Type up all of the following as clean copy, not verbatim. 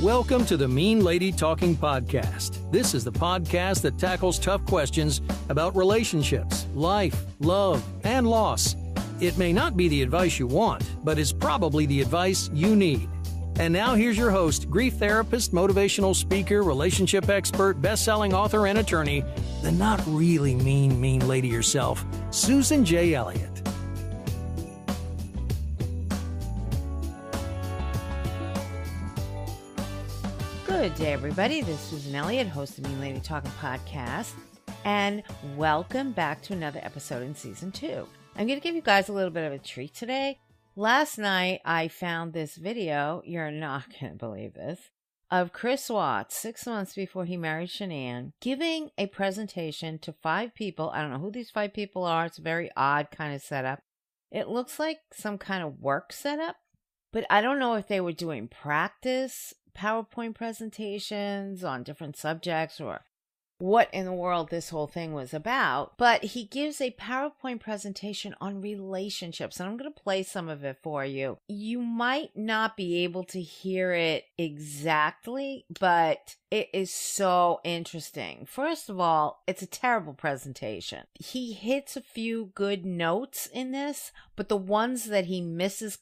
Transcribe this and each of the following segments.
Welcome to the Mean Lady Talking Podcast. This is the podcast that tackles tough questions about relationships, life, love, and loss. It may not be the advice you want, but is probably the advice you need. And now here's your host, grief therapist, motivational speaker, relationship expert, best-selling author, and attorney, the not really mean lady herself, Susan J. Elliott. Good day, everybody. This is Susan Elliott, host of Mean Lady Talking Podcast, and welcome back to another episode in Season 2. I'm going to give you guys a little bit of a treat today. Last night, I found this video, you're not going to believe this, of Chris Watts, 6 months before he married Shanann, giving a presentation to 5 people. I don't know who these 5 people are. It's a very odd kind of setup. It looks like some kind of work setup, but I don't know if they were doing practice PowerPoint presentations on different subjects or what in the world this whole thing was about. But he gives a PowerPoint presentation on relationships, and I'm going to play some of it for you. You might not be able to hear it exactly, but it is so interesting. First of all, it's a terrible presentation. He hits a few good notes in this, but the ones that he misses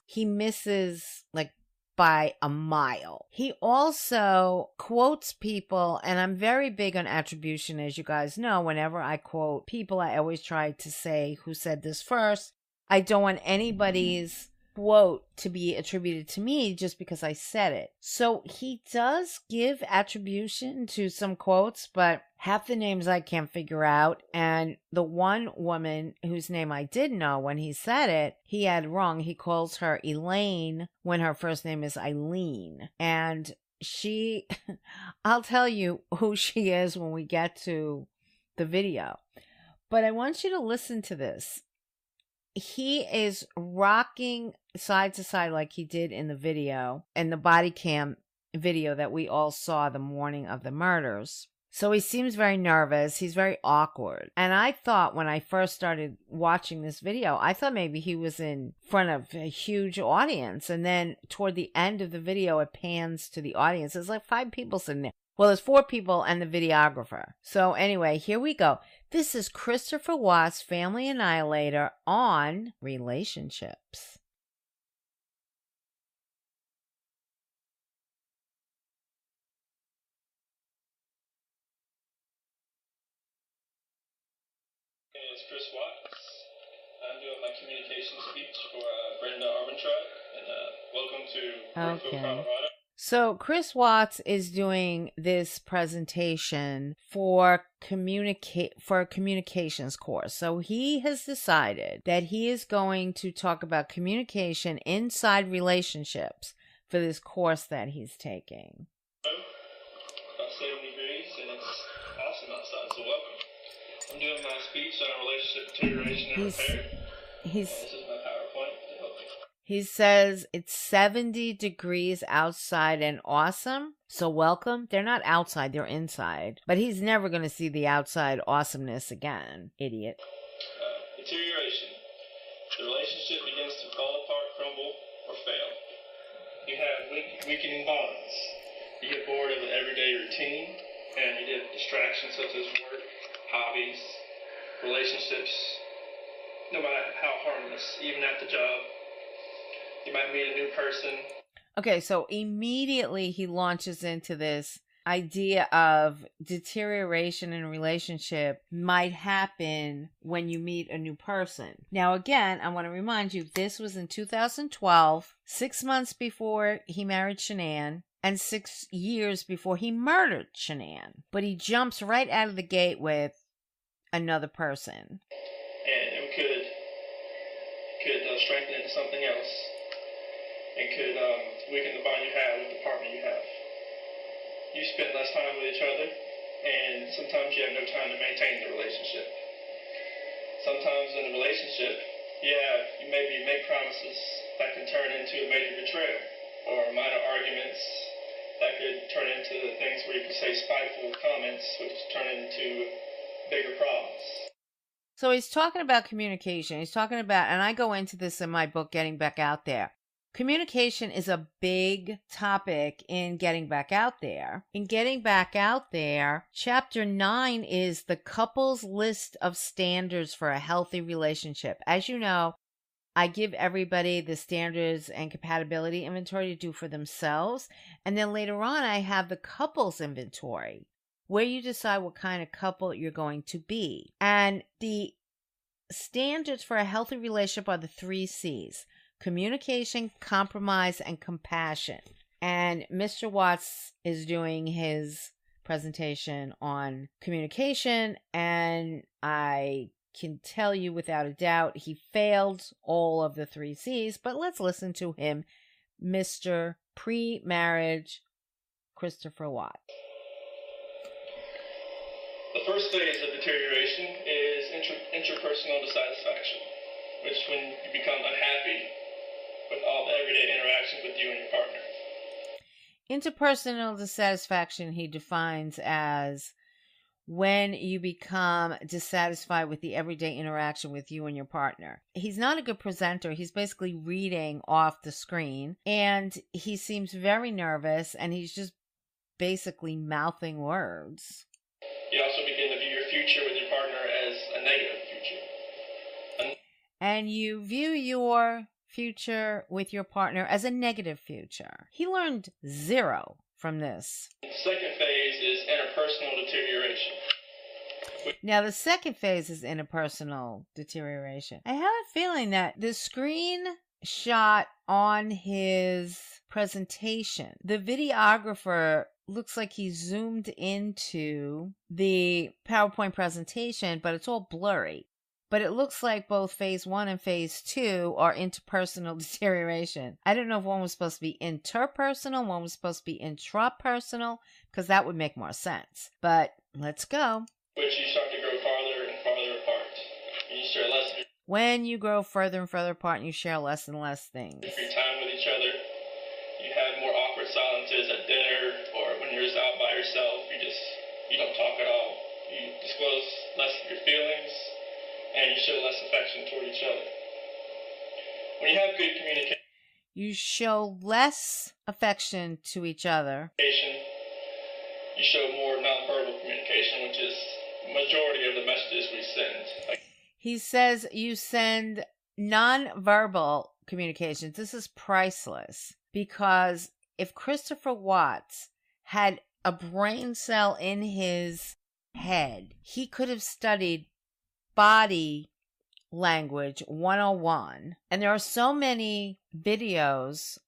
like by a mile. He also quotes people, and I'm very big on attribution, as you guys know. Whenever I quote people, I always try to say who said this first. I don't want anybody's quote to be attributed to me just because I said it. So he does give attribution to some quotes, but half the names I can't figure out. And the one woman whose name I did know when he said it, he had wrong. He calls her Elaine when her first name is Eileen. And she, I'll tell you who she is when we get to the video. But I want you to listen to this. He is rocking side to side like he did in the video, and the body cam video that we all saw the morning of the murders. So he seems very nervous. He's very awkward. And I thought when I first started watching this video, I thought maybe he was in front of a huge audience. And then toward the end of the video, it pans to the audience. There's like 5 people sitting there. Well, there's 4 people and the videographer. So anyway, here we go. This is Christopher Watts, Family Annihilator, on relationships. It's Chris Watts. I'm doing my communication speech for Brenda Armentrout, and welcome to Brookfield, Colorado. So Chris Watts is doing this presentation for a communications course. So he has decided that he is going to talk about communication inside relationships for this course that he's taking. About 70 degrees, and it's awesome outside, so welcome. I'm doing my speech on relationship deterioration and repair. This is my PowerPoint to help me. He says it's 70 degrees outside and awesome. So welcome. They're not outside, they're inside. But he's never going to see the outside awesomeness again. Idiot. Deterioration. The relationship begins to fall apart, crumble, or fail. You have weakening bonds. You get bored of the everyday routine, and you get distractions such as work, hobbies, relationships, no matter how harmless, even at the job. You might meet a new person. Okay, so immediately he launches into this idea of deterioration in a relationship might happen when you meet a new person. Now, again, I want to remind you, this was in 2012, 6 months before he married Shanann, and 6 years before he murdered Shanann. But he jumps right out of the gate with another person. And we could strengthen into something else. And could weaken the bond you have with the partner you have. You spend less time with each other, and sometimes you have no time to maintain the relationship. Sometimes in a relationship, you maybe make promises that can turn into a major betrayal, or minor arguments that could turn into things where you can say spiteful comments, which turn into bigger problems. So he's talking about communication. He's talking about, and I go into this in my book, Getting Back Out There. Communication is a big topic in Getting Back Out There. In Getting Back Out There, Chapter 9 is the couple's list of standards for a healthy relationship. As you know, I give everybody the standards and compatibility inventory to do for themselves. And then later on, I have the couple's inventory, where you decide what kind of couple you're going to be. And the standards for a healthy relationship are the 3 C's: communication, compromise, and compassion. And Mr. Watts is doing his presentation on communication, and I can tell you without a doubt he failed all of the 3 C's, but let's listen to him, Mr. Pre-Marriage Christopher Watt. The first phase of deterioration is interpersonal dissatisfaction, which when you become unhappy with all the everyday interactions with you and your partner. Interpersonal dissatisfaction he defines as when you become dissatisfied with the everyday interaction with you and your partner. He's not a good presenter. He's basically reading off the screen, and he seems very nervous, and he's just basically mouthing words. You also begin to view your future with your partner as a negative future. And you view your future with your partner as a negative future. He learned 0 from this. The second phase is interpersonal deterioration. Now, the second phase is interpersonal deterioration. I have a feeling that the screen shot on his presentation, the videographer looks like he zoomed into the PowerPoint presentation, but it's all blurry. But it looks like both phase 1 and phase 2 are interpersonal deterioration. I don't know if one was supposed to be interpersonal, one was supposed to be intrapersonal, because that would make more sense. But let's go. Which you start to grow farther and farther apart. And you share less of When you grow further and further apart and you share less and less things. your time with each other. You have more awkward silences at dinner, or when you're just out by yourself, you don't talk at all. You disclose less of your feelings, and you show less affection toward each other. When you have good communication, you show less affection to each other. You show more nonverbal communication, which is the majority of the messages we send. He says you send nonverbal communications. This is priceless, because if Christopher Watts had a brain cell in his head, he could have studied Body Language 101. And there are so many videos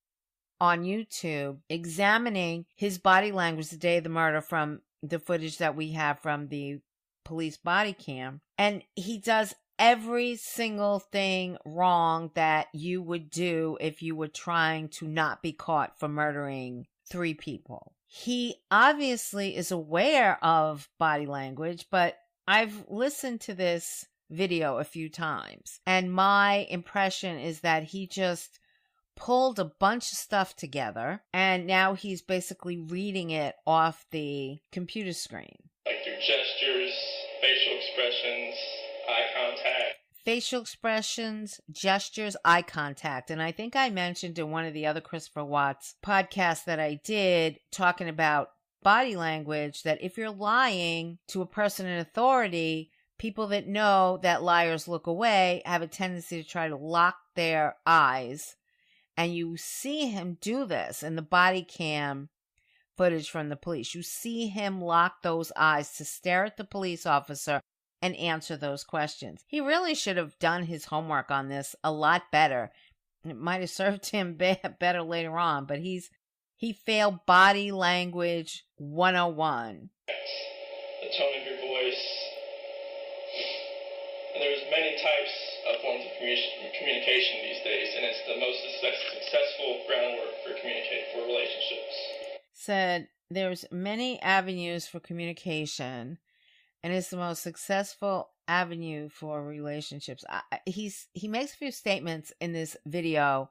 on YouTube examining his body language the day of the murder from the footage that we have from the police body cam. And he does every single thing wrong that you would do if you were trying to not be caught for murdering 3 people. He obviously is aware of body language, but I've listened to this video a few times, and my impression is that he just pulled a bunch of stuff together, and now he's basically reading it off the computer screen. Like through gestures, facial expressions, eye contact. Facial expressions, gestures, eye contact. And I think I mentioned in one of the other Christopher Watts podcasts that I did, talking about body language, that if you're lying to a person in authority, people that know that liars look away have a tendency to try to lock their eyes. And you see him do this in the body cam footage from the police. You see him lock those eyes to stare at the police officer and answer those questions. He really should have done his homework on this a lot better. It might have served him better later on, but he failed Body Language 101. The tone of your voice. And there's many types of forms of communication these days, and it's the most successful groundwork for relationships. Said there's many avenues for communication, and it's the most successful avenue for relationships. He makes a few statements in this video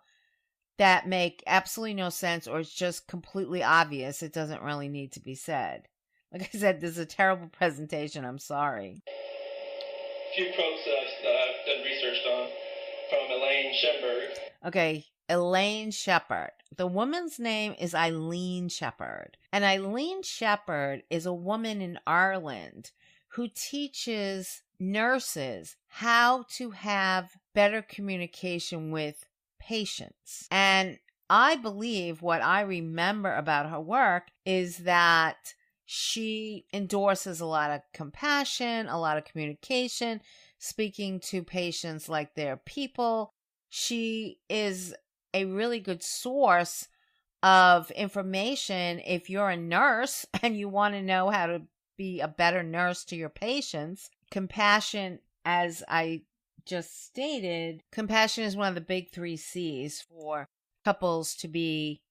that make absolutely no sense, or it's just completely obvious. It doesn't really need to be said. Like I said, this is a terrible presentation. I'm sorry. A few quotes that I've done research on from Elaine Shenberg. Okay, Elaine Shepherd. The woman's name is Eileen Shepherd. And Eileen Shepherd is a woman in Ireland who teaches nurses how to have better communication with patients. And I believe what I remember about her work is that she endorses a lot of compassion, a lot of communication, speaking to patients like they're people. She is a really good source of information if you're a nurse and you want to know how to be a better nurse to your patients. Compassion, as I just stated, compassion is one of the big 3 C's for couples to be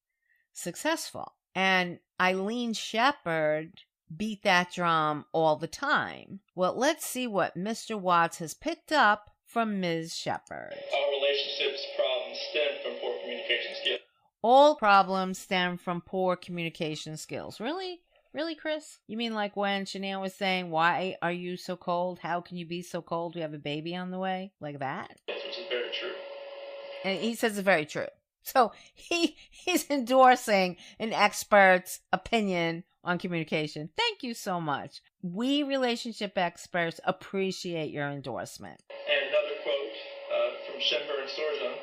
successful. And Eileen Shepherd beat that drum all the time. Well, let's see what Mr. Watts has picked up from Ms. Shepherd. All relationships problems stem from poor communication skills. All problems stem from poor communication skills. Really? Really, Chris? You mean like when Shanae was saying, why are you so cold? How can you be so cold? We have a baby on the way? Like that? Which is very true. And he says it's very true. So he's endorsing an expert's opinion on communication. Thank you so much. We relationship experts appreciate your endorsement. And another quote from Schember and Sorza: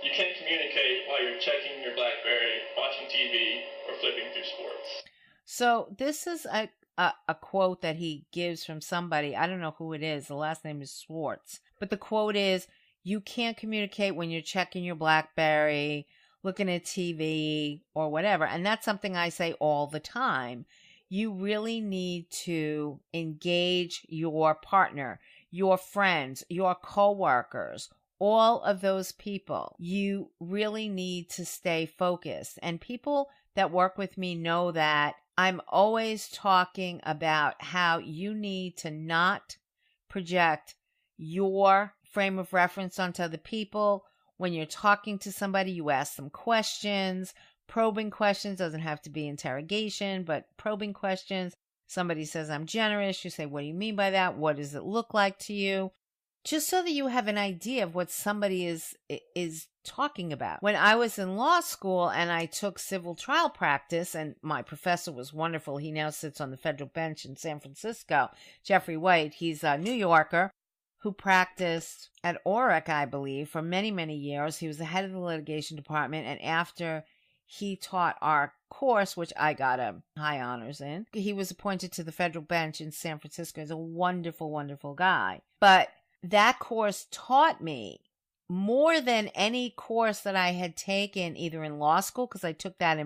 you can't communicate while you're checking your BlackBerry, watching TV, or flipping through sports. So this is a quote that he gives from somebody. I don't know who it is. The last name is Schwartz. But the quote is, you can't communicate when you're checking your BlackBerry, looking at TV, or whatever. And that's something I say all the time. You really need to engage your partner, your friends, your coworkers, all of those people. You really need to stay focused. And people that work with me know that I'm always talking about how you need to not project your frame of reference onto other people. When you're talking to somebody, you ask them questions. Probing questions, doesn't have to be interrogation, but probing questions. Somebody says, I'm generous. You say, what do you mean by that? What does it look like to you? Just so that you have an idea of what somebody is talking about. When I was in law school and I took civil trial practice, and my professor was wonderful. He now sits on the federal bench in San Francisco. Jeffrey White, he's a New Yorker who practiced at Orrick, I believe, for many, many years. He was the head of the litigation department, and after he taught our course, which I got a high honors in, he was appointed to the federal bench in San Francisco. He's a wonderful, wonderful guy. But that course taught me more than any course that I had taken either in law school, because I took that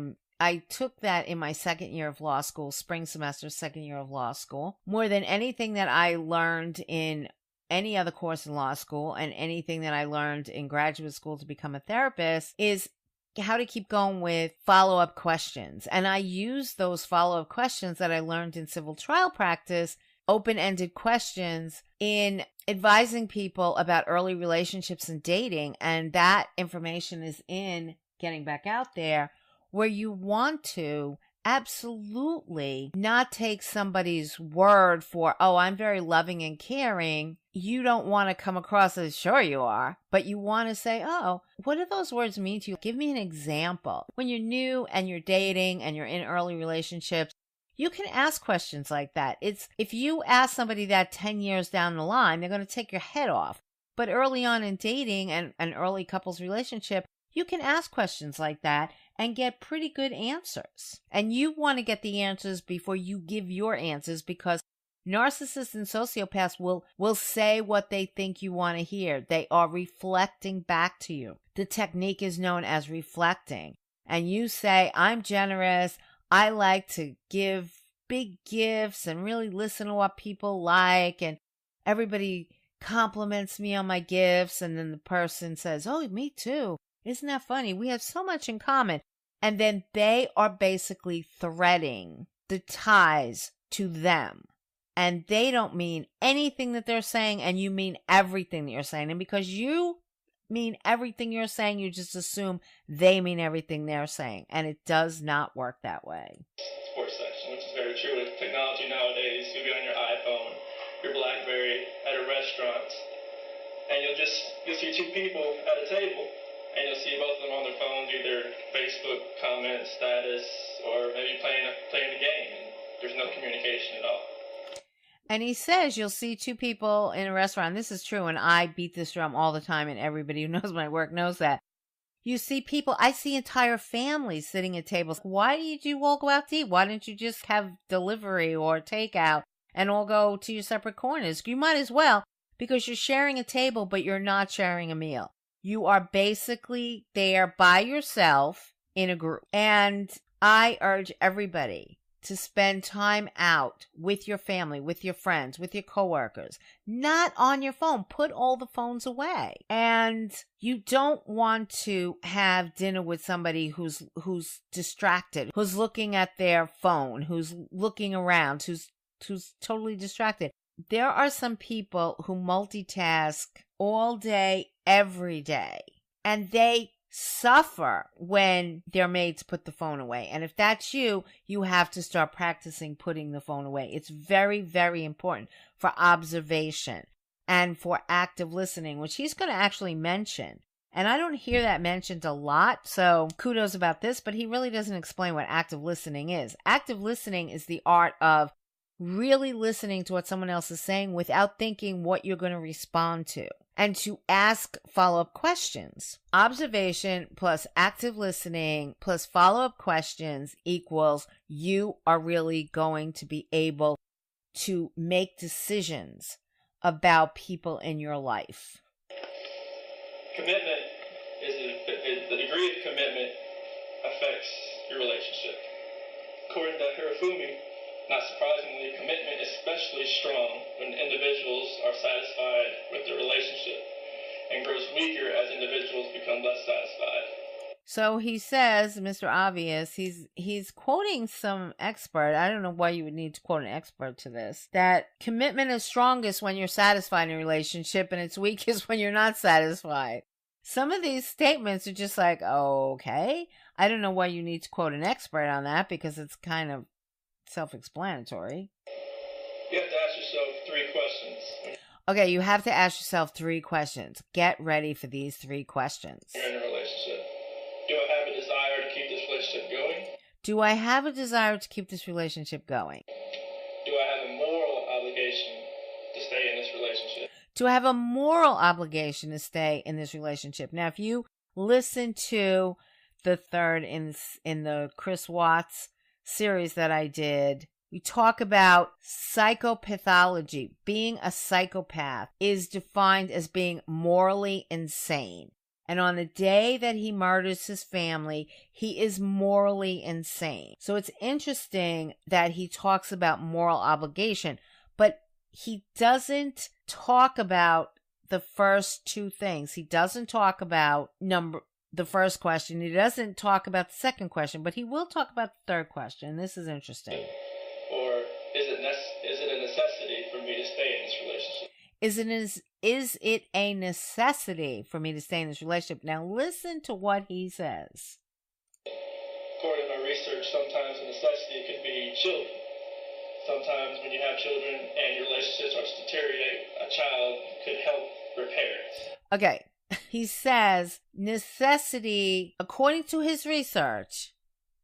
in my second year of law school, spring semester, second year of law school, more than anything that I learned in any other course in law school and anything that I learned in graduate school to become a therapist is how to keep going with follow-up questions. And I use those follow-up questions that I learned in civil trial practice, open-ended questions, in advising people about early relationships and dating. And that information is in Getting Back Out There, where you want to absolutely not take somebody's word for, oh, I'm very loving and caring. You don't want to come across as sure you are, but you want to say, oh, what do those words mean to you? Give me an example. When you're new and you're dating and you're in early relationships, you can ask questions like that. If you ask somebody that 10 years down the line, they're going to take your head off. But early on in dating and an early couples relationship, you can ask questions like that and get pretty good answers. And you want to get the answers before you give your answers, because narcissists and sociopaths will say what they think you want to hear. They are reflecting back to you. The technique is known as reflecting. And you say, I'm generous. I like to give big gifts and really listen to what people like. And everybody compliments me on my gifts. And then the person says, oh, me too. Isn't that funny? We have so much in common. And then they are basically threading the ties to them. And they don't mean anything that they're saying, and you mean everything that you're saying. And because you mean everything you're saying, you just assume they mean everything they're saying. And it does not work that way. Sports section, which is very true with technology nowadays. You'll be on your iPhone, your BlackBerry, at a restaurant, and you'll see two people at a table, and you'll see both of them on their phones, either Facebook comments, status, or maybe playing a game, and there's no communication at all. And he says you'll see two people in a restaurant. This is true, and I beat this drum all the time, and everybody who knows my work knows that. You see people, I see entire families sitting at tables. Why did you all go out to eat? Why didn't you just have delivery or takeout and all go to your separate corners? You might as well, because you're sharing a table, but you're not sharing a meal. You are basically there by yourself in a group. And I urge everybody to spend time out with your family, with your friends, with your coworkers, not on your phone. Put all the phones away. And you don't want to have dinner with somebody who's distracted, who's looking at their phone, who's looking around, who's totally distracted. There are some people who multitask all day, every day, and they suffer when they're made to put the phone away. And if that's you, you have to start practicing putting the phone away. It's very, very important for observation and for active listening, which he's going to actually mention. And I don't hear that mentioned a lot, so kudos about this, but he really doesn't explain what active listening is. Active listening is the art of really listening to what someone else is saying without thinking what you're going to respond to, and to ask follow-up questions. Observation plus active listening plus follow-up questions equals you are really going to be able to make decisions about people in your life. Commitment is the degree of commitment affects your relationship. According to Hirofumi, not surprisingly, commitment is especially strong when individuals are satisfied with their relationship and grows weaker as individuals become less satisfied. So he says, Mr. Obvious, he's quoting some expert. I don't know why you would need to quote an expert to this. That commitment is strongest when you're satisfied in a relationship and it's weakest when you're not satisfied. Some of these statements are just like, oh, okay. I don't know why you need to quote an expert on that because it's kind of self-explanatory. You have to ask yourself 3 questions. Okay, you have to ask yourself 3 questions. Get ready for these 3 questions. You're in a relationship. Do I have a desire to keep this relationship going? Do I have a desire to keep this relationship going? Do I have a moral obligation to stay in this relationship? Do I have a moral obligation to stay in this relationship? Now, if you listen to the third in the Chris Watts series that I did, we talk about psychopathology. Being a psychopath is defined as being morally insane. And on the day that he murders his family, he is morally insane. So it's interesting that he talks about moral obligation, but he doesn't talk about the first 2 things. He doesn't talk about the first question. He doesn't talk about the second question, but he will talk about the third question. This is interesting. Or is it a necessity for me to stay in this relationship? Is it a necessity for me to stay in this relationship? Now listen to what he says. According to my research, sometimes a necessity could be children. Sometimes when you have children and your relationship starts to deteriorate, a child could help repair it. Okay. He says necessity, according to his research,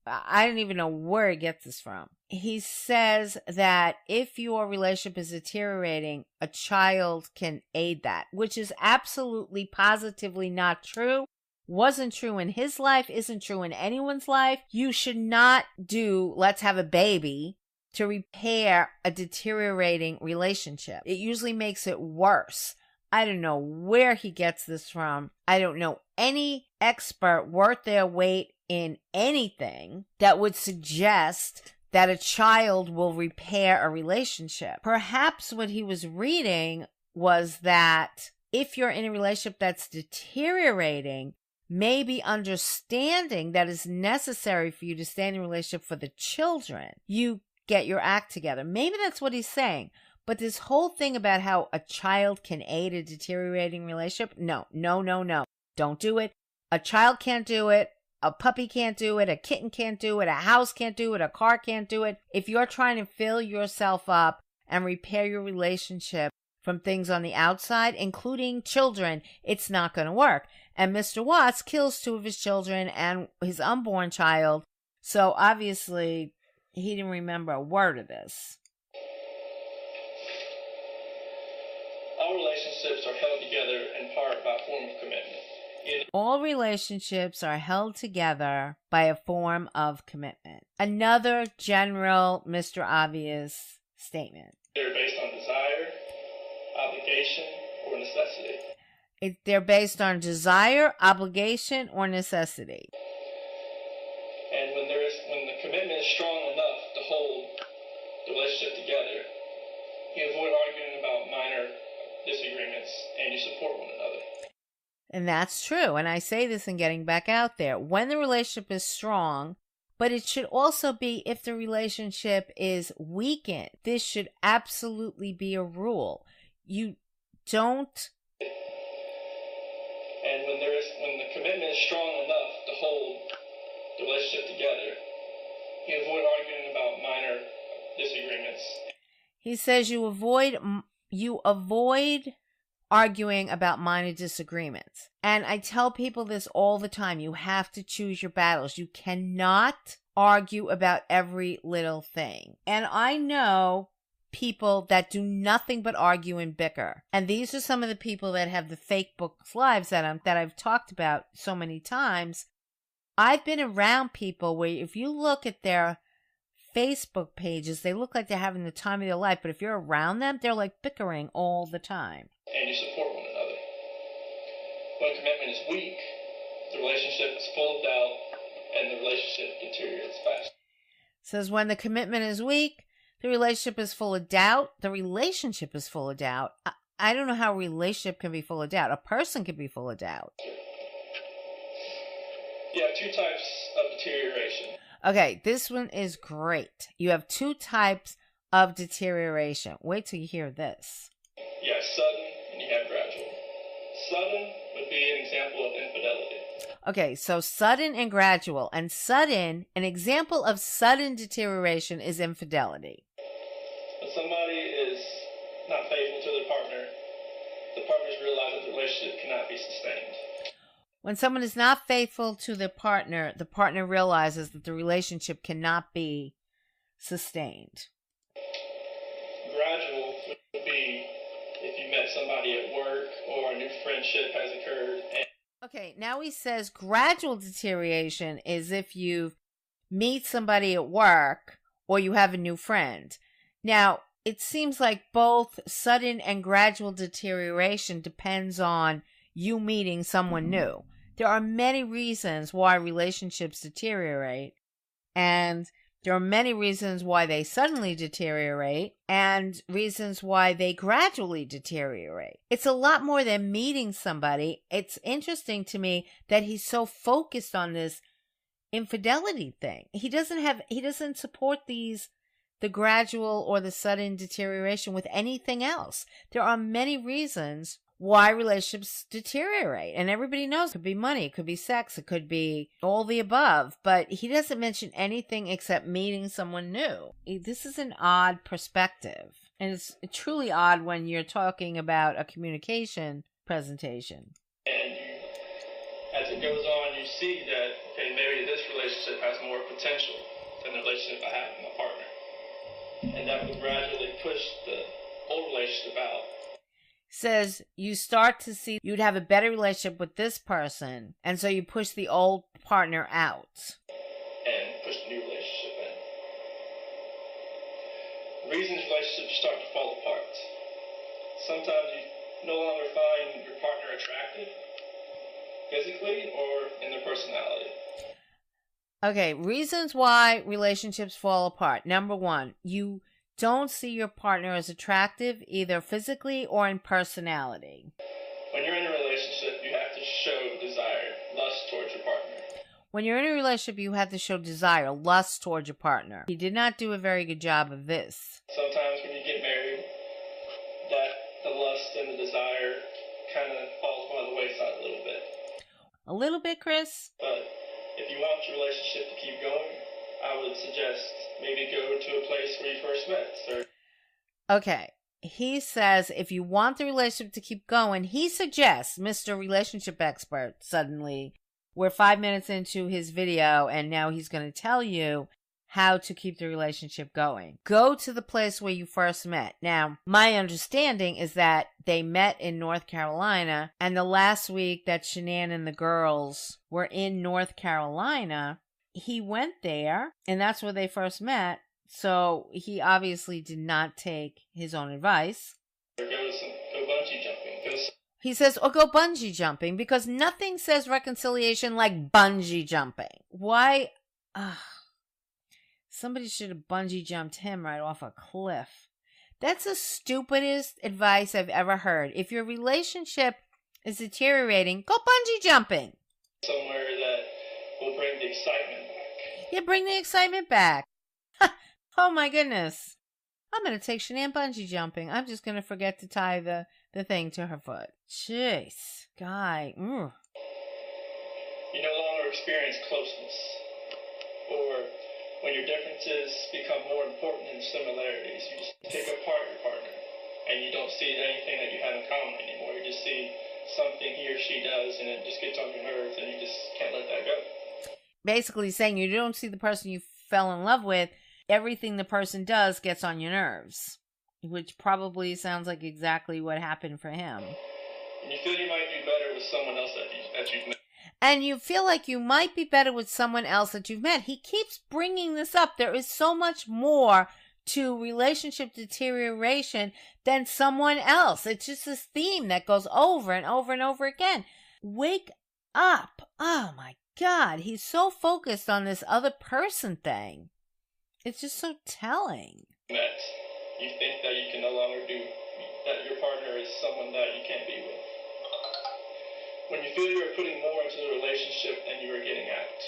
I don't even know where he gets this from. He says that if your relationship is deteriorating, a child can aid that, which is absolutely positively not true. Wasn't true in his life, isn't true in anyone's life. You should not do let's have a baby to repair a deteriorating relationship. It usually makes it worse. I don't know where he gets this from. I don't know any expert worth their weight in anything that would suggest that a child will repair a relationship. Perhaps what he was reading was that if you're in a relationship that's deteriorating, maybe understanding that it's necessary for you to stay in a relationship for the children, you get your act together. Maybe that's what he's saying. But this whole thing about how a child can aid a deteriorating relationship, no. Don't do it. A child can't do it. A puppy can't do it. A kitten can't do it. A house can't do it. A car can't do it. If you're trying to fill yourself up and repair your relationship from things on the outside, including children, it's not going to work. And Mr. Watts kills 2 of his children and his unborn child. So obviously, he didn't remember a word of this. All relationships are held together in part by a form of commitment. All relationships are held together by a form of commitment. Another general Mr. Obvious statement. They're based on desire, obligation, or necessity. They're based on desire, obligation, or necessity. And when the commitment is strong enough to hold the relationship together, you avoid arguing about minor disagreements and you support one another. And that's true. And I say this in Getting Back Out There. When the relationship is strong, but it should also be if the relationship is weakened. This should absolutely be a rule. You don't. And when the commitment is strong enough to hold the relationship together, you avoid arguing about minor disagreements. He says you avoid arguing about minor disagreements. And I tell people this all the time. You have to choose your battles. You cannot argue about every little thing. And I know people that do nothing but argue and bicker. And these are some of the people that have the fake books lives that I've talked about so many times. I've been around people where if you look at their Facebook pages, they look like they're having the time of their life. But if you're around them, they're like bickering all the time. And you support one another. When commitment is weak, the relationship is full of doubt and the relationship deteriorates fast. Says when the commitment is weak, the relationship is full of doubt. The relationship is full of doubt. I don't know how a relationship can be full of doubt. A person can be full of doubt. You have 2 types of deterioration. Okay, this one is great. You have 2 types of deterioration. Wait till you hear this. You have sudden and you have gradual. Sudden would be an example of infidelity. Okay, so sudden and gradual. And sudden, an example of sudden deterioration is infidelity. When somebody is not faithful to their partner, the partners realize that the relationship cannot be sustained. When someone is not faithful to the partner realizes that the relationship cannot be sustained. Gradual would be if you met somebody at work or a new friendship has occurred. Okay, now he says gradual deterioration is if you meet somebody at work or you have a new friend. Now, it seems like both sudden and gradual deterioration depends on you meeting someone new. There are many reasons why relationships deteriorate, and there are many reasons why they suddenly deteriorate and reasons why they gradually deteriorate. It's a lot more than meeting somebody. It's interesting to me that he's so focused on this infidelity thing. He doesn't support the gradual or the sudden deterioration with anything else. There are many reasons why relationships deteriorate. And everybody knows it could be money, it could be sex, it could be all the above. But he doesn't mention anything except meeting someone new. This is an odd perspective. And it's truly odd when you're talking about a communication presentation. And as it goes on, you see that, okay, maybe this relationship has more potential than the relationship I have with my partner. And that would gradually push the old relationship out. Says you start to see you'd have a better relationship with this person, and so you push the old partner out. And push the new relationship in. Reasons relationships start to fall apart. Sometimes you no longer find your partner attractive, physically or in their personality. Okay, reasons why relationships fall apart. Number 1, you don't see your partner as attractive, either physically or in personality. When you're in a relationship, you have to show desire, lust towards your partner. When you're in a relationship, you have to show desire, lust towards your partner. He did not do a very good job of this. Sometimes when you get married, that the lust and the desire kind of falls by the wayside a little bit. A little bit, Chris? But if you want your relationship to keep going, I would suggest maybe go to a place where you first met. Sir. Okay. he says if you want the relationship to keep going, he suggests, Mr. Relationship Expert, suddenly, we're 5 minutes into his video and now he's going to tell you how to keep the relationship going. Go to the place where you first met. Now, my understanding is that they met in North Carolina, and the last week that Shanann and the girls were in North Carolina, he went there, and that's where they first met. So he obviously did not take his own advice. Go bungee jumping. He says, or go bungee jumping, because nothing says reconciliation like bungee jumping. Why? Somebody should have bungee jumped him right off a cliff. That's the stupidest advice I've ever heard. If your relationship is deteriorating, go bungee jumping. Somewhere that will bring the excitement back. Yeah, bring the excitement back. Oh my goodness. I'm going to take Shanann bungee jumping. I'm just going to forget to tie the thing to her foot. Jeez. Guy. You no longer experience closeness. Or when your differences become more important than similarities, you just pick apart your partner and you don't see anything that you have in common anymore. You just see something he or she does and it just gets on your nerves and you just can't let that go. Basically saying you don't see the person you fell in love with, everything the person does gets on your nerves, which probably sounds like exactly what happened for him. And you feel you might do better with someone else that you've met. And you feel like you might be better with someone else that you've met. He keeps bringing this up. There is so much more to relationship deterioration than someone else. It's just this theme that goes over and over and over again. Wake up. Oh my God. He's so focused on this other person thing. It's just so telling. That you think that you can no longer do, that your partner is someone that you can't be with. When you feel you are putting more into the relationship than you are getting out.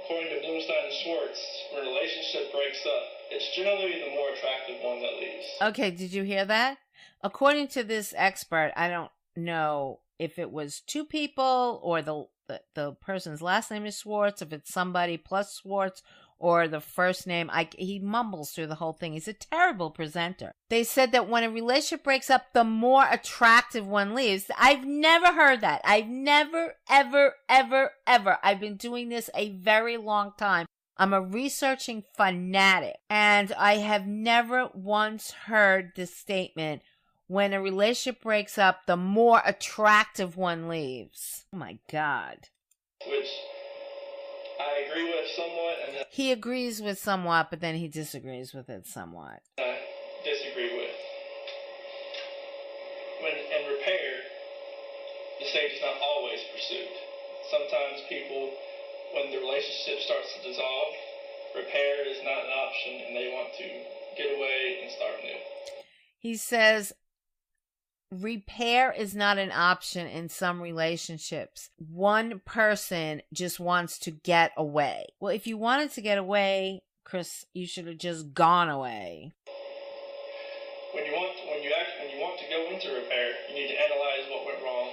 According to Bloomstein and Schwartz, when a relationship breaks up, it's generally the more attractive one that leaves. Okay, did you hear that? According to this expert, I don't know if it was two people or the person's last name is Schwartz, if it's somebody plus Schwartz, or the first name. He mumbles through the whole thing. He's a terrible presenter. They said that when a relationship breaks up, the more attractive one leaves. I've never heard that. I've never, ever, ever, ever. I've been doing this a very long time. I'm a researching fanatic, and I have never once heard this statement, when a relationship breaks up, the more attractive one leaves. Oh my God. Which I agree with somewhat. And then he agrees with somewhat, but then he disagrees with it somewhat. I disagree with. When in repair, the stage is not always pursued. Sometimes people, when the relationship starts to dissolve, repair is not an option and they want to get away and start new. He says repair is not an option in some relationships. One person just wants to get away. Well, if you wanted to get away, Chris, you should have just gone away. When you want to go into repair, you need to analyze what went wrong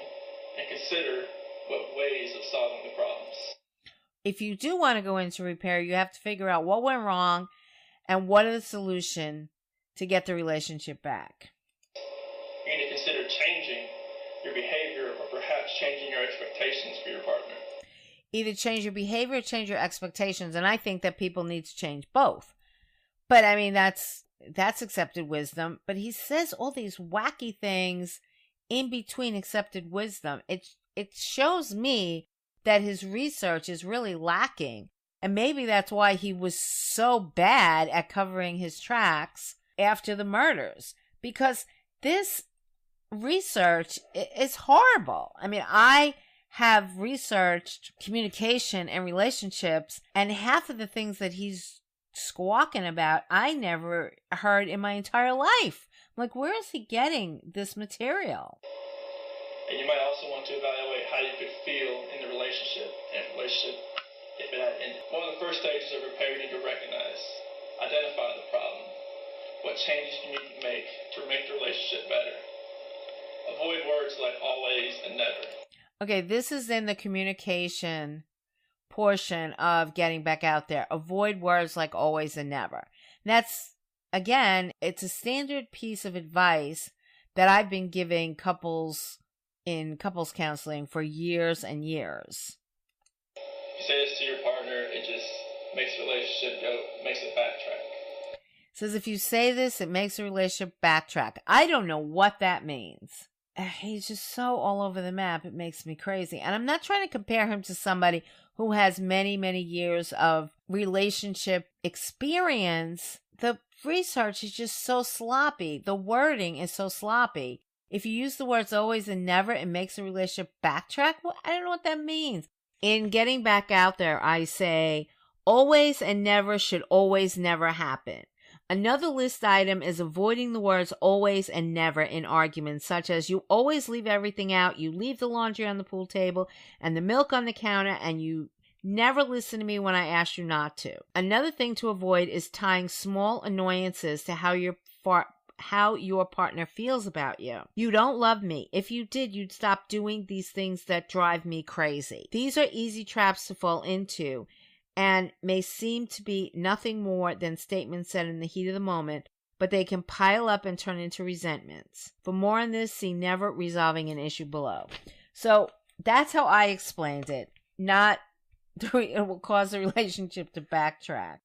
and consider what ways of solving the problems. If you do want to go into repair, you have to figure out what went wrong and what is the solution to get the relationship back. You need to consider changing your behavior or perhaps changing your expectations for your partner. Either change your behavior or change your expectations, and I think that people need to change both. But I mean, that's accepted wisdom. But he says all these wacky things in between accepted wisdom. It shows me that his research is really lacking. And maybe that's why he was so bad at covering his tracks after the murders. Because this research is horrible. I mean, I have researched communication and relationships, and half of the things that he's squawking about, I never heard in my entire life. I'm like, where is he getting this material? And you might also want to evaluate how you could feel in the relationship, if it had ended. One of the first stages of repair, you need to recognize, identify the problem. What changes you need to make the relationship better. Avoid words like always and never. Okay, this is in the communication portion of getting back out there. Avoid words like always and never. That's again, it's a standard piece of advice that I've been giving couples in couples counseling for years and years. You say this to your partner, it just makes the relationship makes it backtrack. Says if you say this, it makes the relationship backtrack. I don't know what that means. He's just so all over the map, it makes me crazy. And I'm not trying to compare him to somebody who has many, many years of relationship experience. The research is just so sloppy. The wording is so sloppy. If you use the words always and never, it makes a relationship backtrack. Well, I don't know what that means. In Getting Back Out There, I say always and never should always never happen. Another list item is avoiding the words always and never in arguments, such as you always leave everything out, you leave the laundry on the pool table and the milk on the counter, and you never listen to me when I ask you not to. Another thing to avoid is tying small annoyances to how your partner feels about you. You don't love me. If you did, you'd stop doing these things that drive me crazy. These are easy traps to fall into and may seem to be nothing more than statements said in the heat of the moment, but they can pile up and turn into resentments. For more on this, see Never Resolving an Issue below. So that's how I explained it. Not it will cause the relationship to backtrack.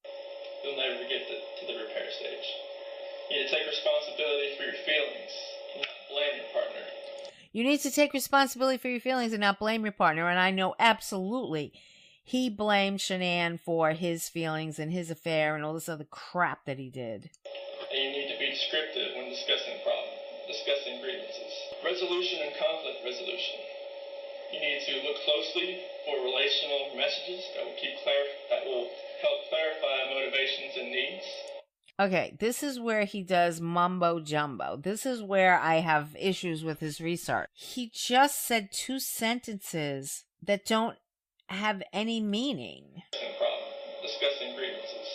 You'll never get to the repair stage. You need to take responsibility for your feelings and not blame your partner. You need to take responsibility for your feelings and not blame your partner. And I know absolutely he blamed Shanann for his feelings and his affair and all this other crap that he did. And you need to be descriptive when discussing grievances. Resolution and conflict resolution. You need to look closely for relational messages that will help clarify motivations and needs. Okay, this is where he does mumbo jumbo. This is where I have issues with his research. He just said two sentences that don't have any meaning. Discussing grievances.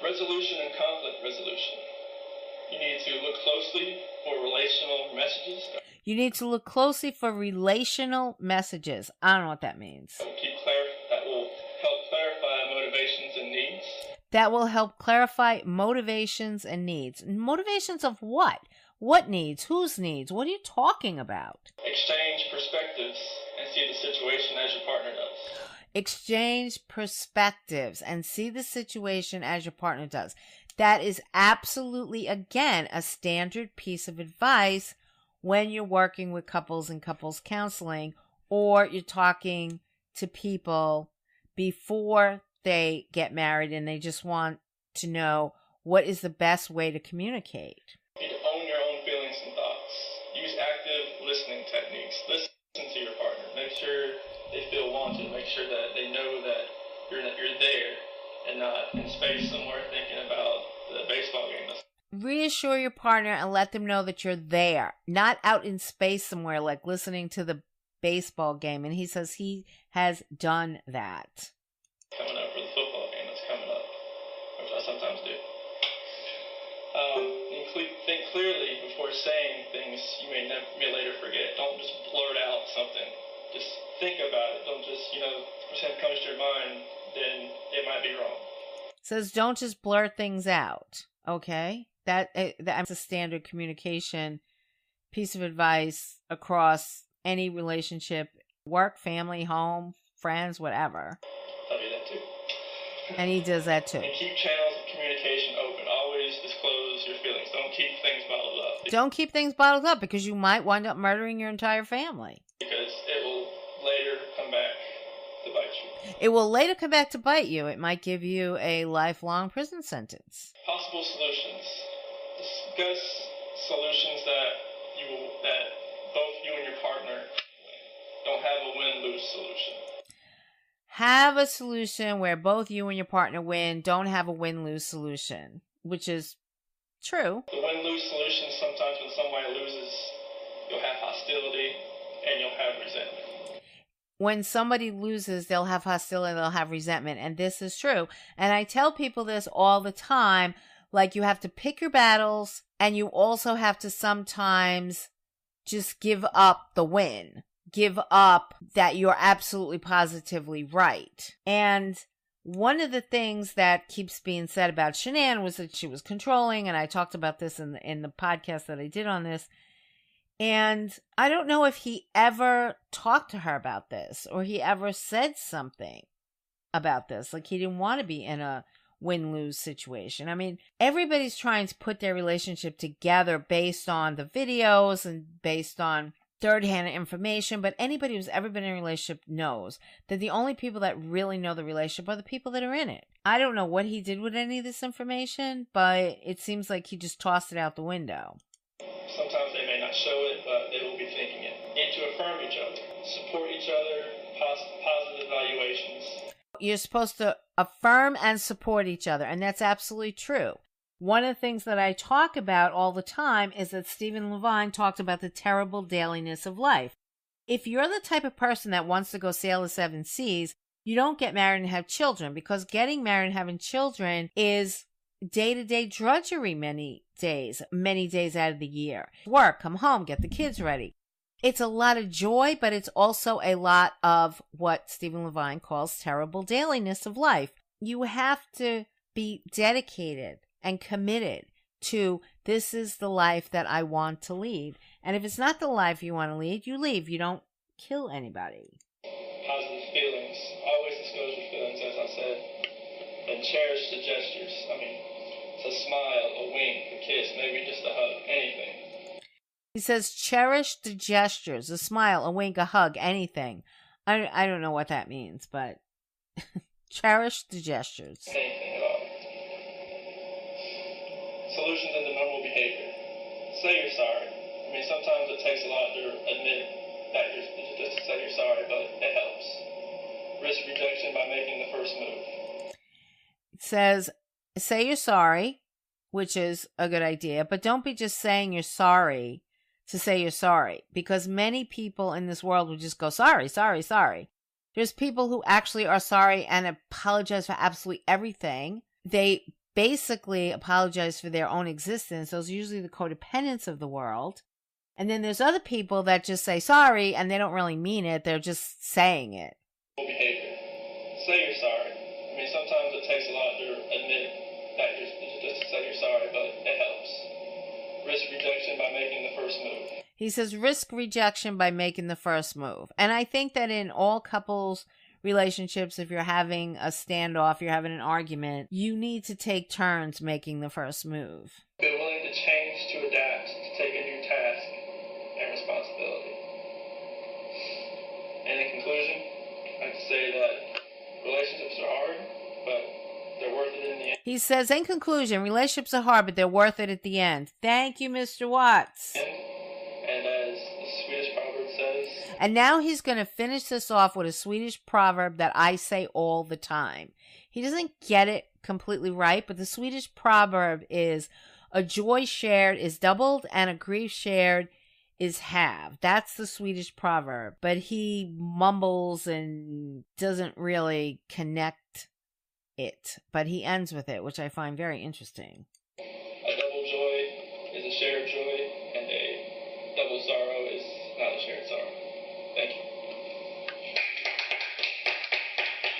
Resolution and conflict resolution. You need to look closely for relational messages. You need to look closely for relational messages. I don't know what that means. That will help clarify motivations and needs. That will help clarify motivations and needs. Motivations of what? What needs? Whose needs? What are you talking about? Exchange perspectives and see the situation as your partner does. Exchange perspectives and see the situation as your partner does. That is absolutely, again, a standard piece of advice when you're working with couples in couples counseling, or you're talking to people before they get married and they just want to know what is the best way to communicate. You need to own your own feelings and thoughts. Use active listening techniques. Listen to your partner. Make sure they feel wanted. Make sure that they know that you're there and not in space somewhere thinking about the baseball game. Reassure your partner and let them know that you're there, not out in space somewhere like listening to the baseball game. And he says he has done that. Coming up for the football game that's coming up, which I sometimes do. Think clearly before saying things you may later forget. Don't just blurt out something. Just think about it. Don't just, if something comes to your mind, then it might be wrong. Says don't just blurt things out. Okay? That's a standard communication piece of advice across any relationship, work, family, home, friends, whatever. I'll do that too. And he does that too. And keep channels of communication open. Always disclose your feelings. Don't keep things bottled up. Don't keep things bottled up because you might wind up murdering your entire family. Because it will later come back to bite you. It will later come back to bite you. It might give you a lifelong prison sentence. Possible solutions. Discuss solutions that both you and your partner don't have a win-lose solution. Have a solution where both you and your partner win. Don't have a win-lose solution, which is true. The win-lose solution, sometimes when somebody loses, you'll have hostility and you'll have resentment. When somebody loses, they'll have hostility, they'll have resentment. And this is true. And I tell people this all the time. Like, you have to pick your battles, and you also have to sometimes just give up the win. Give up that you're absolutely positively right. And one of the things that keeps being said about Shanann was that she was controlling, and I talked about this in the podcast that I did on this. And I don't know if he ever talked to her about this or he ever said something about this. Like, he didn't want to be in a win-lose situation. I mean, everybody's trying to put their relationship together based on the videos and based on third-hand information, but anybody who's ever been in a relationship knows that the only people that really know the relationship are the people that are in it. I don't know what he did with any of this information, but it seems like he just tossed it out the window. Sometimes they may not show it, but they will be thinking it. And to affirm each other, support each other, positive evaluations. You're supposed to affirm and support each other, and that's absolutely true. One of the things that I talk about all the time is that Stephen Levine talked about the terrible dailiness of life. If you're the type of person that wants to go sail the seven seas, you don't get married and have children, because getting married and having children is day-to-day drudgery many days out of the year. Work, come home, get the kids ready. It's a lot of joy, but it's also a lot of what Stephen Levine calls terrible dailiness of life. You have to be dedicated and committed to, this is the life that I want to lead. And if it's not the life you want to lead, you leave. You don't kill anybody. Positive feelings. Always disclose your feelings, as I said. And cherish the gestures. I mean, it's a smile, a wink, a kiss, maybe just a hug, anything. He says, cherish the gestures, a smile, a wink, a hug, anything. I don't know what that means, but cherish the gestures. Anything at all. Solutions into normal behavior. Say you're sorry. I mean, sometimes it takes a lot to admit that just to say you're sorry, but it helps. Risk rejection by making the first move. It says, say you're sorry, which is a good idea, but don't be just saying you're sorry to say you're sorry, because many people in this world will just go, sorry, sorry, sorry. There's people who actually are sorry and apologize for absolutely everything. They basically apologize for their own existence. Those are usually the codependents of the world. And then there's other people that just say sorry and they don't really mean it. They're just saying it. Behavior. Say you're sorry. I mean, sometimes it takes a lot to admit that just to say you're sorry, but it helps. Risk rejection by making the first move. He says risk rejection by making the first move. And I think that in all couples relationships, if you're having a standoff, you're having an argument, you need to take turns making the first move. Be willing to change, to adapt, to take a new task and responsibility. And in conclusion, I'd say that relationships are hard, but they're worth it in the end. He says, in conclusion, relationships are hard, but they're worth it at the end. Thank you, Mr. Watts. And as the Swedish proverb says... And now he's going to finish this off with a Swedish proverb that I say all the time. He doesn't get it completely right, but the Swedish proverb is, a joy shared is doubled and a grief shared is halved. That's the Swedish proverb. But he mumbles and doesn't really connect it. But he ends with it, which I find very interesting. A double joy is a shared joy, and a double sorrow is not a shared sorrow. Thank you.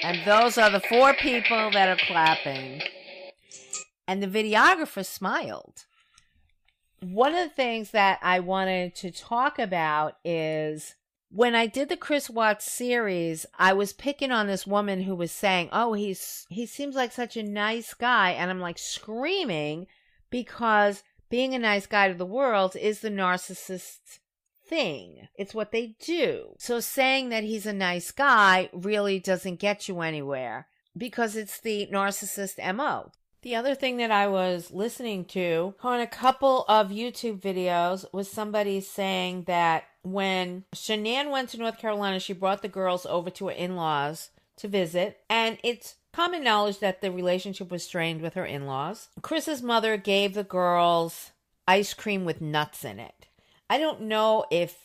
And those are the 4 people that are clapping. And the videographer smiled. One of the things that I wanted to talk about is when I did the Chris Watts series, I was picking on this woman who was saying, oh, he seems like such a nice guy. And I'm like screaming because being a nice guy to the world is the narcissist thing. It's what they do. So saying that he's a nice guy really doesn't get you anywhere because it's the narcissist MO. The other thing that I was listening to on a couple of YouTube videos was somebody saying that when Shanann went to North Carolina, she brought the girls over to her in-laws to visit. And it's common knowledge that the relationship was strained with her in-laws. Chris's mother gave the girls ice cream with nuts in it. I don't know if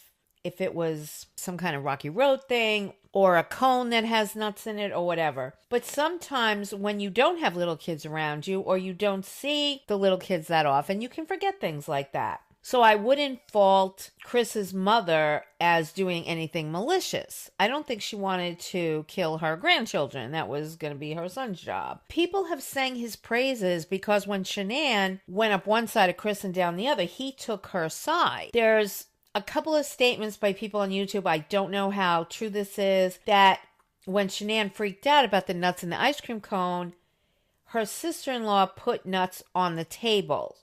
it was some kind of Rocky Road thing or a cone that has nuts in it or whatever. But sometimes when you don't have little kids around you or you don't see the little kids that often, you can forget things like that. So I wouldn't fault Chris's mother as doing anything malicious. I don't think she wanted to kill her grandchildren. That was going to be her son's job. People have sang his praises because when Shanann went up one side of Chris and down the other, he took her side. There's a couple of statements by people on YouTube, I don't know how true this is, that when Shanann freaked out about the nuts in the ice cream cone, her sister-in-law put nuts on the table,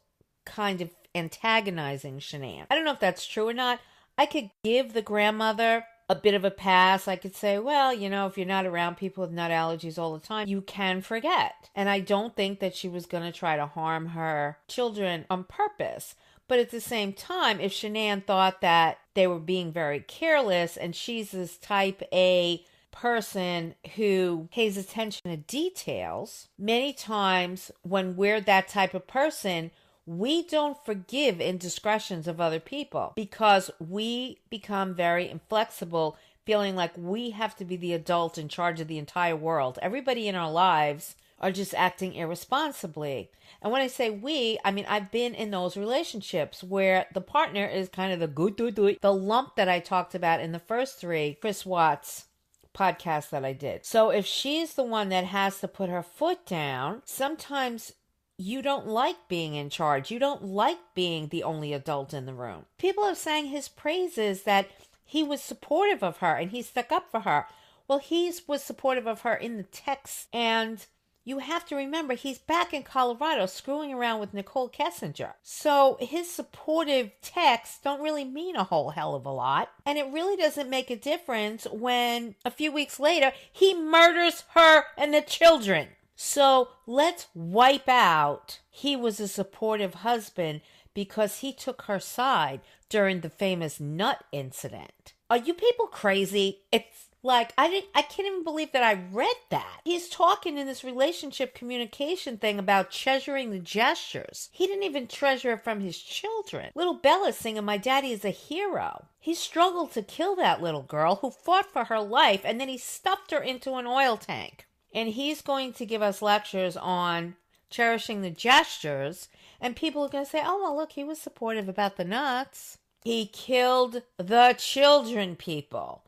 kind of antagonizing Shanann. I don't know if that's true or not. I could give the grandmother a bit of a pass. I could say, well, if you're not around people with nut allergies all the time, you can forget. And I don't think that she was going to try to harm her children on purpose. But at the same time, if Shanann thought that they were being very careless and she's this type A person who pays attention to details, many times when we're that type of person, we don't forgive indiscretions of other people because we become very inflexible, feeling like we have to be the adult in charge of the entire world. Everybody in our lives are just acting irresponsibly. And when I say we, I mean I've been in those relationships where the partner is kind of the lump that I talked about in the first 3 Chris Watts podcasts that I did. So if she's the one that has to put her foot down, sometimes you don't like being in charge. You don't like being the only adult in the room. People have sang his praises that he was supportive of her and he stuck up for her. Well, he was supportive of her in the text, and you have to remember he's back in Colorado screwing around with Nicole Kessinger. So his supportive texts don't really mean a whole hell of a lot. And it really doesn't make a difference when a few weeks later he murders her and the children. So let's wipe out he was a supportive husband because he took her side during the famous nut incident. Are you people crazy? It's like, I can't even believe that I read that. He's talking in this relationship communication thing about treasuring the gestures. He didn't even treasure it from his children. Little Bella singing, "My Daddy is a Hero." He struggled to kill that little girl who fought for her life, and then he stuffed her into an oil tank. And he's going to give us lectures on cherishing the gestures. And people are going to say, oh, well, look, he was supportive about the nuts. He killed the children, people.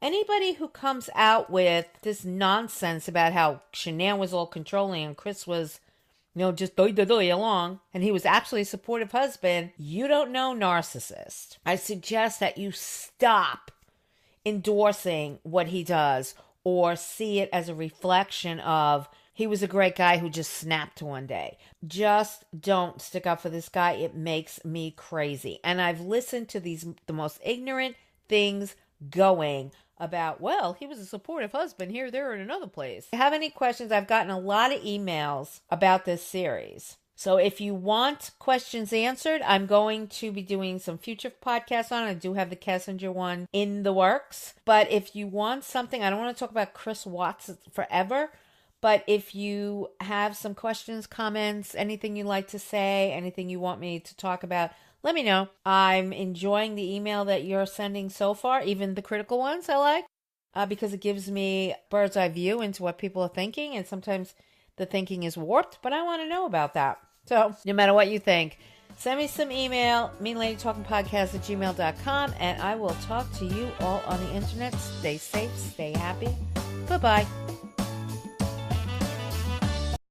Anybody who comes out with this nonsense about how Shanann was all controlling and Chris was, just doy along, and he was actually a supportive husband, you don't know narcissist. I suggest that you stop endorsing what he does, or see it as a reflection of he was a great guy who just snapped one day. Just don't stick up for this guy. It makes me crazy. And I've listened to the most ignorant things going about, well, he was a supportive husband here, there, and another place. If you have any questions, I've gotten a lot of emails about this series. So if you want questions answered, I'm going to be doing some future podcasts on it. I do have the Kessinger one in the works. But if you want something, I don't want to talk about Chris Watts forever, but if you have some questions, comments, anything you'd like to say, anything you want me to talk about, let me know. I'm enjoying the email that you're sending so far, even the critical ones I like, because it gives me a bird's eye view into what people are thinking, and sometimes the thinking is warped, but I want to know about that. So no matter what you think, send me some email, meanladytalkingpodcast@gmail.com, and I will talk to you all on the internet. Stay safe, stay happy. Bye-bye.